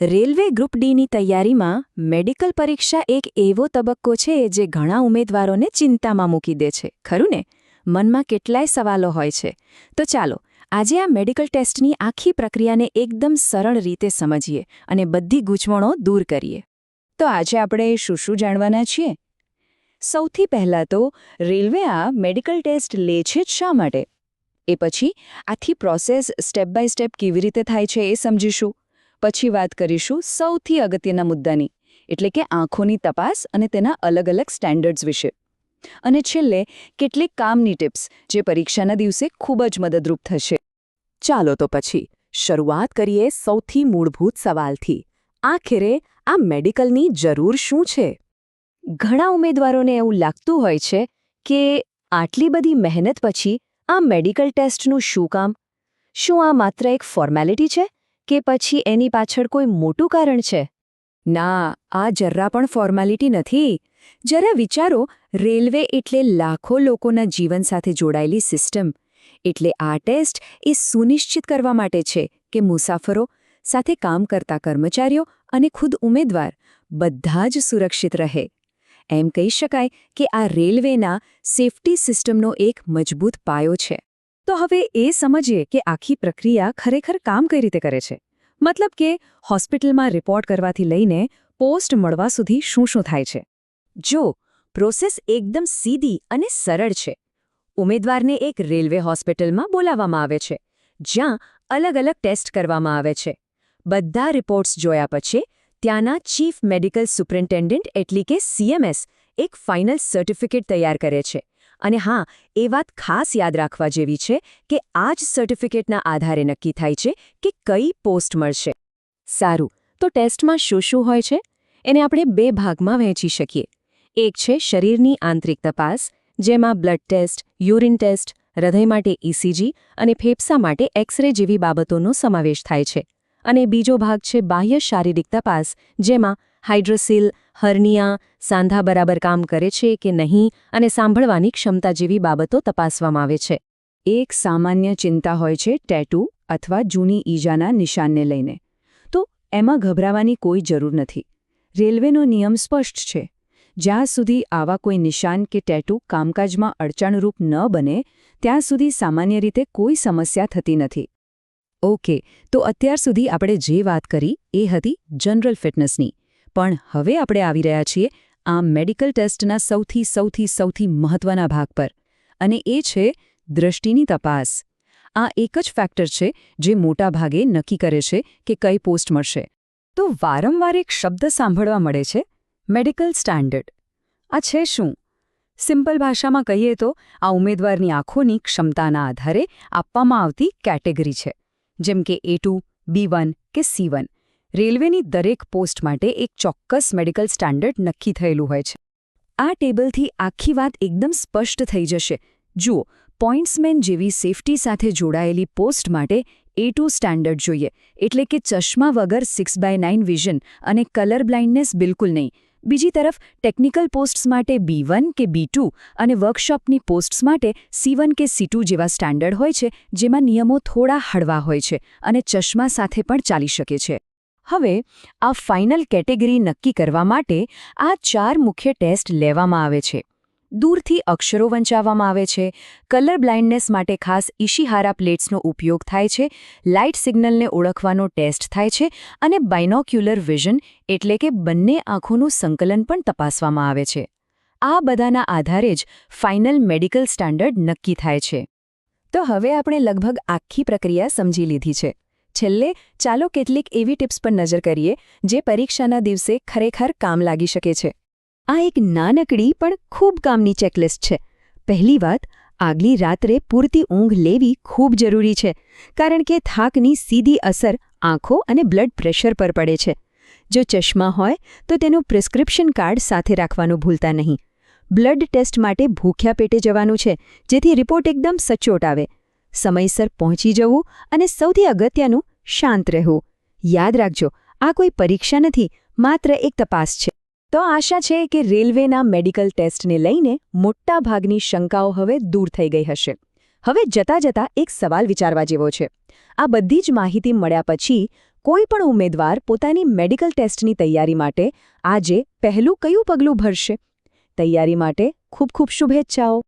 Railway group ડીની તૈયારીમાં medical પરીક્ષા એક એવો તબક્કો છે જે ઘણા ઉમેદવારોને ચિંતામાં મૂકી દે છે, ખરું ને? મનમાં કેટલાય સવાલો હોય છે. તો ચાલો, આજે આ મેડિકલ ટેસ્ટની આખી પ્રક્રિયાને એકદમ સરળ રીતે સમજીએ અને બધી ગૂંચવણો દૂર કરીએ. તો આજે આપણે શું જાણવાના છીએ? સૌથી પહેલાં તો રેલવે આ મેડિકલ ટેસ્ટ લે છે જ શા માટે? એ પછી આખી પ્રોસેસ સ્ટેપ બાય સ્ટેપ કેવી રીતે થાય છે એ સમજીશું. પછી વાત કરીશું સૌથી અગત્યના મુદ્દાની, એટલે કે આંખોની તપાસ અને તેના અલગ અલગ સ્ટેન્ડર્ડ્સ વિશે. અને છેલ્લે કેટલીક કામની ટિપ્સ જે પરીક્ષાના દિવસે ખૂબ જ મદદરૂપ થશે. ચાલો તો પછી શરૂઆત કરીએ સૌથી મૂળભૂત સવાલથી. આખરે આ મેડિકલની જરૂર શું છે? ઘણા ઉમેદવારોને એવું લાગતું હોય છે કે આટલી બધી મહેનત પછી આ મેડિકલ ટેસ્ટનું શું કામ? શું આ માત્ર એક ફોર્મેલિટી છે કે પછી એની પાછળ કોઈ મોટું કારણ છે? ના, આ જરા પણ ફોર્માલિટી નથી. જરા વિચારો, રેલવે એટલે લાખો લોકોના જીવન સાથે જોડાયેલી સિસ્ટમ. એટલે આ ટેસ્ટ એ સુનિશ્ચિત કરવા માટે છે કે મુસાફરો, સાથે કામ કરતા કર્મચારીઓ અને ખુદ ઉમેદવાર બધા જ સુરક્ષિત રહે. એમ કહી શકાય કે આ રેલવેના સેફટી સિસ્ટમનો એક મજબૂત પાયો છે. તો હવે એ સમજીએ કે આખી પ્રક્રિયા ખરેખર કામ કઈ રીતે કરે છે. મતલબ કે હોસ્પિટલમાં રિપોર્ટ કરવાથી લઈને પોસ્ટ મળવા સુધી શું થાય છે. જો પ્રોસેસ એકદમ સીધી અને સરળ છે. ઉમેદવારને એક રેલવે હોસ્પિટલમાં બોલાવવામાં આવે છે, જ્યાં અલગ અલગ ટેસ્ટ કરવામાં આવે છે. બધા રિપોર્ટ્સ જોયા પછી ત્યાંના ચીફ મેડિકલ સુપરિન્ટેન્ડન્ટ એટલે કે CMS એક ફાઇનલ સર્ટિફિકેટ તૈયાર કરે છે. અને હા, એ વાત ખાસ યાદ રાખવા જેવી છે કે આ જ સર્ટિફિકેટના આધારે નક્કી થાય છે કે કઈ પોસ્ટ મળશે. સારું, તો ટેસ્ટમાં શું હોય છે? એને આપણે બે ભાગમાં વહેંચી શકીએ. એક છે શરીરની આંતરિક તપાસ, જેમાં બ્લડ ટેસ્ટ, યુરિન ટેસ્ટ, હૃદય માટે ECG અને ફેફસા માટે એક્સરે જેવી બાબતોનો સમાવેશ થાય છે. અને બીજો ભાગ છે બાહ્ય શારીરિક તપાસ, જેમાં હાઇડ્રોસીલ, હર્નિયા, સાંધા બરાબર કામ કરે છે કે નહીં અને સાંભળવાની ક્ષમતા જેવી બાબતો તપાસવામાં આવે છે. એક સામાન્ય ચિંતા હોય છે ટેટુ અથવા જૂની ઈજાના નિશાનને લઈને. તો એમાં ગભરાવાની કોઈ જરૂર નથી. રેલવેનો નિયમ સ્પષ્ટ છે. જ્યાં સુધી આવા કોઈ નિશાન કે ટેટુ કામકાજમાં અડચણરૂપ ન બને, ત્યાં સુધી સામાન્ય રીતે કોઈ સમસ્યા થતી નથી. ઓકે, તો અત્યાર સુધી આપણે જે વાત કરી એ હતી જનરલ ફિટનેસની. પણ હવે આપણે આવી રહ્યા છીએ આ મેડિકલ ટેસ્ટના સૌથી મહત્વના ભાગ પર. અને એ છે દૃષ્ટિની તપાસ. આ એક જ ફેક્ટર છે જે મોટા ભાગે નક્કી કરે છે કે કઈ પોસ્ટ મળશે. તો વારંવાર એક શબ્દ સાંભળવા મળે છે, મેડિકલ સ્ટેન્ડર્ડ. આ છે શું? સિમ્પલ ભાષામાં કહીએ તો આ ઉમેદવારની આંખોની ક્ષમતાના આધારે આપવામાં આવતી કેટેગરી છે. જેમ કે A2, B1 કે C1. રેલવેની દરેક પોસ્ટ માટે એક ચોક્કસ મેડિકલ સ્ટેન્ડર્ડ નક્કી થયેલું હોય છે. આ ટેબલથી આખી વાત એકદમ સ્પષ્ટ થઈ જશે. જુઓ, પોઇન્ટ્સમેન જેવી સેફટી સાથે જોડાયેલી પોસ્ટ માટે A2 સ્ટેન્ડર્ડ જોઈએ, એટલે કે ચશ્મા વગર 6/9 વિઝન અને કલર બ્લાઇન્ડનેસ બિલકુલ નહીં. બીજી તરફ ટેકનિકલ પોસ્ટ્સ માટે B1 કે B2 અને વર્કશોપની પોસ્ટ્સ માટે C1 કે C2 જેવા સ્ટેન્ડર્ડ હોય છે, જેમાં નિયમો થોડા હળવા હોય છે અને ચશ્મા સાથે પણ ચાલી શકે છે. હવે આ ફાઇનલ કેટેગરી નક્કી કરવા માટે આ 4 મુખ્ય ટેસ્ટ લેવામાં આવે છે. દૂરથી અક્ષરો વંચાવવામાં આવે છે, કલર બ્લાઇન્ડનેસ માટે ખાસ ઇશિહારા પ્લેટ્સનો ઉપયોગ થાય છે, લાઇટ સિગ્નલને ઓળખવાનો ટેસ્ટ થાય છે અને બાયનોક્યુલર વિઝન એટલે કે બંને આંખોનું સંકલન પણ તપાસવામાં આવે છે. આ બધાના આધારે જ ફાઇનલ મેડિકલ સ્ટેન્ડર્ડ નક્કી થાય છે. તો હવે આપણે લગભગ આખી પ્રક્રિયા સમજી લીધી છે. છેલ્લે ચાલો કેટલીક એવી ટિપ્સ પર નજર કરીએ જે પરીક્ષાના દિવસે ખરેખર કામ લાગી શકે છે. આ એક નાનકડી પણ ખૂબ કામની ચેકલિસ્ટ છે. પહેલી વાત, આગલી રાત્રે પૂરતી ઊંઘ લેવી ખૂબ જરૂરી છે, કારણ કે થાકની સીધી અસર આંખો અને બ્લડ પ્રેશર પર પડે છે. જો ચશ્મા હોય તો તેનું પ્રિસ્ક્રિપ્શન કાર્ડ સાથે રાખવાનું ભૂલતા નહીં. બ્લડ ટેસ્ટ માટે ભૂખ્યા પેટે જવાનું છે, જેથી રિપોર્ટ એકદમ સચોટ આવે. સમયસર પહોંચી જવું અને સૌથી અગત્યનું, શાંત રહેવું. યાદ રાખજો, આ કોઈ પરીક્ષા નથી, માત્ર એક તપાસ છે. તો આશા છે કે રેલવેના મેડિકલ ટેસ્ટને લઈને મોટા ભાગની શંકાઓ હવે દૂર થઈ ગઈ હશે. હવે જતાં એક સવાલ વિચારવા જેવો છે. આ બધી જ માહિતી મળ્યા પછી કોઈ પણ ઉમેદવાર પોતાની મેડિકલ ટેસ્ટની તૈયારી માટે આજે પહેલું કયું પગલું ભરશે? તૈયારી માટે ખૂબ ખૂબ શુભેચ્છાઓ.